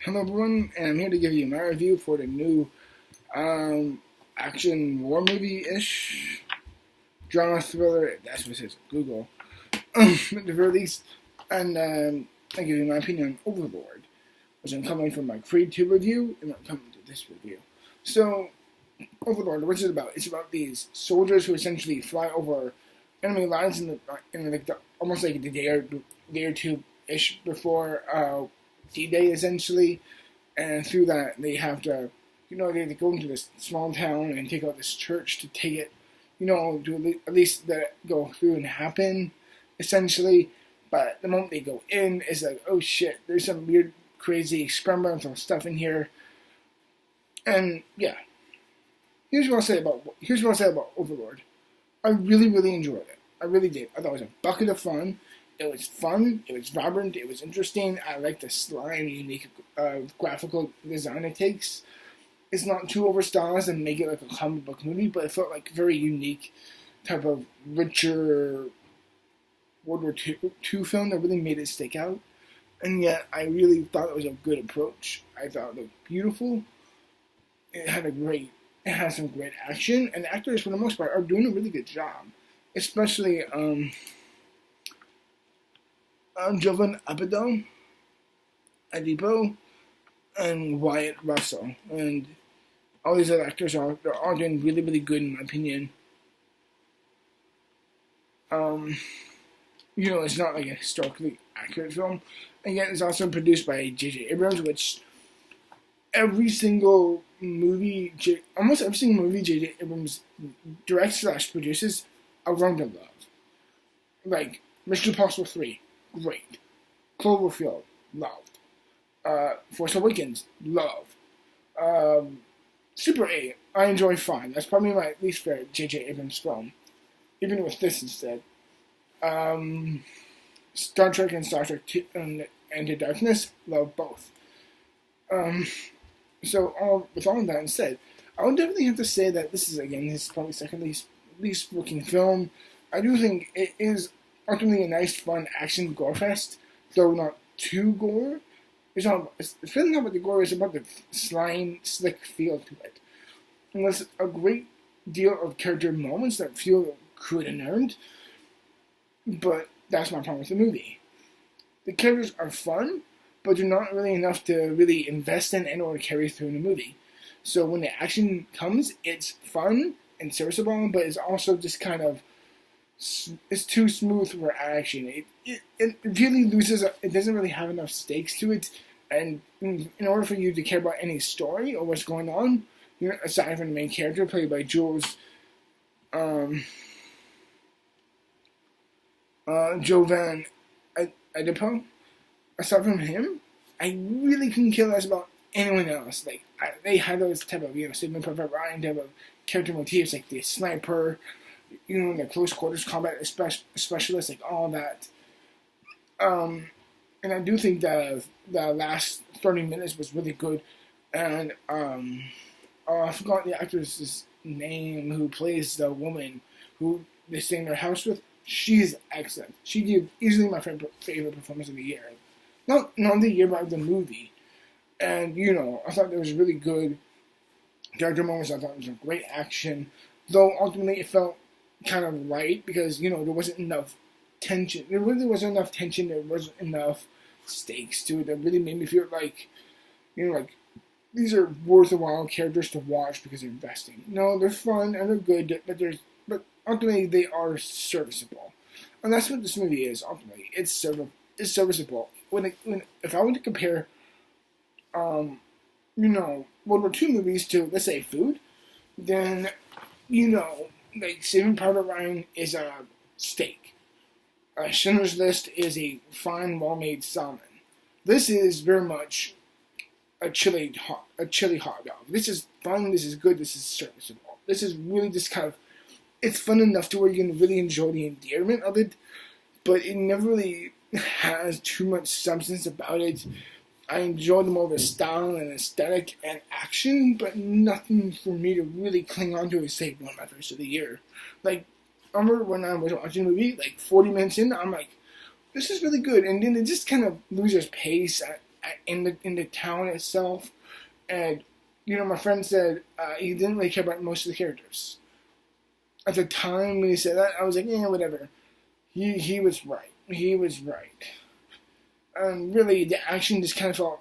Hello everyone, and I'm here to give you my review for the new action war movie-ish drama thriller. That's what it says. Google. At the very least, and I give you my opinion on Overlord, which I'm coming from my Creed 2 review, and I'm coming to this review. So, Overlord, what's it about? It's about these soldiers who essentially fly over enemy lines almost like the day or two ish before D-Day, essentially. And through that, they have to, they go into this small town and take out this church to take it, to at least let it go through and happen, essentially. But the moment they go in, it's like, oh shit, there's some weird, crazy experimental stuff in here. And yeah, here's what I'll say about Overlord. I really, really enjoyed it. I really did. I thought it was a bucket of fun. It was fun, it was vibrant, it was interesting. I like the sly and unique graphical design it takes. It's not too overstylized and make it like a comic book movie, but it felt like a very unique type of richer World War II film that really made it stick out. And yet, I really thought it was a good approach. I thought it looked beautiful. It had some great action, and the actors, for the most part, are doing a really good job. Especially, Jovan Adipo, and Wyatt Russell, and all these other actors they're all doing really, really good in my opinion. It's not like a historically accurate film, and yet it's also produced by JJ Abrams, which almost every single movie JJ Abrams directs/produces, I've grown to love. Like Mission Impossible 3. Great. Cloverfield, loved. Force Awakens, loved. Super 8, I enjoy fine. That's probably my least favorite JJ Abrams film. Even with this instead. Star Trek and Star Trek 2 and Into Darkness, love both. With all of that said, I would definitely have to say that this is, again, his probably second least working film. I do think it is ultimately a nice, fun action gore fest, though not too gore. It's really not about the gore, it's about the slime, slick feel to it. And there's a great deal of character moments that feel good and earned, but that's my problem with the movie. The characters are fun, but they're not really enough to really invest in and or carry through in the movie. So when the action comes, it's fun and serviceable, but it's also just kind of it's too smooth for action. It really loses. It doesn't really have enough stakes to it, and in order for you to care about any story or what's going on, aside from the main character played by Jules, Jovan Adipo, aside from him, I really couldn't care less about anyone else. Like they had those type of Sidney Perfect Ryan type of character motifs, like the sniper. The close quarters combat specialist, like all that. And I do think that the last 30 minutes was really good. And I forgot the actress's name who plays the woman who they stay in their house with. She's excellent. She gave easily my favorite performance of the year. Not the year, but of the movie. And I thought there was really good character moments. I thought it was a great action, though ultimately it felt kind of light because there wasn't enough tension. There really wasn't enough tension. There wasn't enough stakes to it that really made me feel like these are worthwhile characters to watch because they're investing. No, they're fun and they're good, but ultimately they are serviceable, and that's what this movie is. Ultimately, it's serviceable. If I were to compare, World War II movies to, let's say, food, then like Saving Private Ryan is a steak. Schindler's List is a fine, well-made salmon. This is very much a chili hot dog. This is fun. This is good. This is serviceable. This is really just kind of. It's fun enough to where you can really enjoy the endearment of it, but it never really has too much substance about it. I enjoy more of the style and aesthetic and action, but nothing for me to really cling on to and say one of my favorites of the year. Like, I remember when I was watching the movie, like 40 minutes in, I'm like, this is really good. And then it just kind of loses pace in the town itself. And, my friend said he didn't really care about most of the characters. At the time when he said that, I was like, yeah, whatever. He was right. He was right. Really, the action just kind of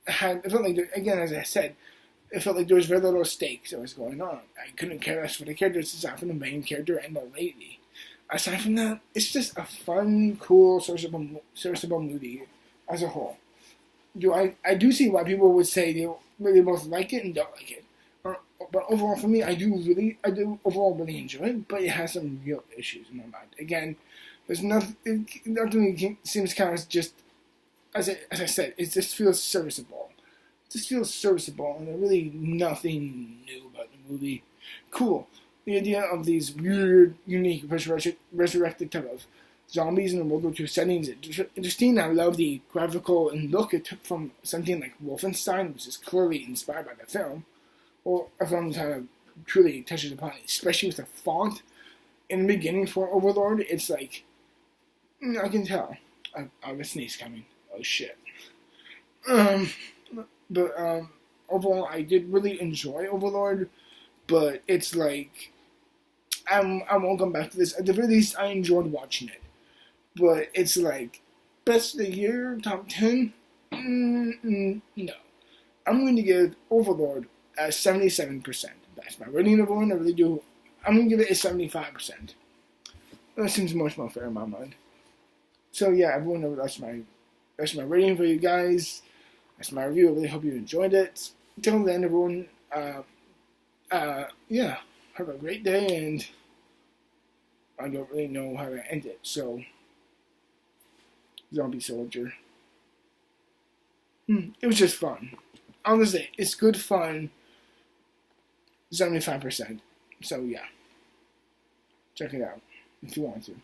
it felt like, again, as I said, it felt like there was very little stakes that was going on. I couldn't care less for the characters aside from the main character and the lady. Aside from that, it's just a fun, cool, serviceable movie as a whole. I do see why people would say they both like it and don't like it. But overall, for me, I do overall really enjoy it, but it has some real issues in my mind. Again, there's nothing seems kind of just, as I said, it just feels serviceable. It just feels serviceable, and there's really nothing new about the movie. Cool. The idea of these weird, unique, resurrected type of zombies in the World War II settings is interesting. I love the graphical and look it took from something like Wolfenstein, which is clearly inspired by the film, or a film that kind of truly touches upon it, especially with the font in the beginning for Overlord. It's like, I can tell. I have a sneeze coming. Oh shit. But overall, I did really enjoy Overlord, but it's like, I won't come back to this. At the very least, I enjoyed watching it. But it's like, best of the year, top 10? No. I'm going to give Overlord a 77%. That's my rating of one. I really do. I'm going to give it a 75%. That seems much more fair in my mind. So yeah, everyone, that's my rating for you guys. That's my review. I really hope you enjoyed it. Until then, everyone, yeah, have a great day, and I don't really know how to end it, so zombie soldier. It was just fun. Honestly, it's good fun. 75%. So yeah, check it out if you want to.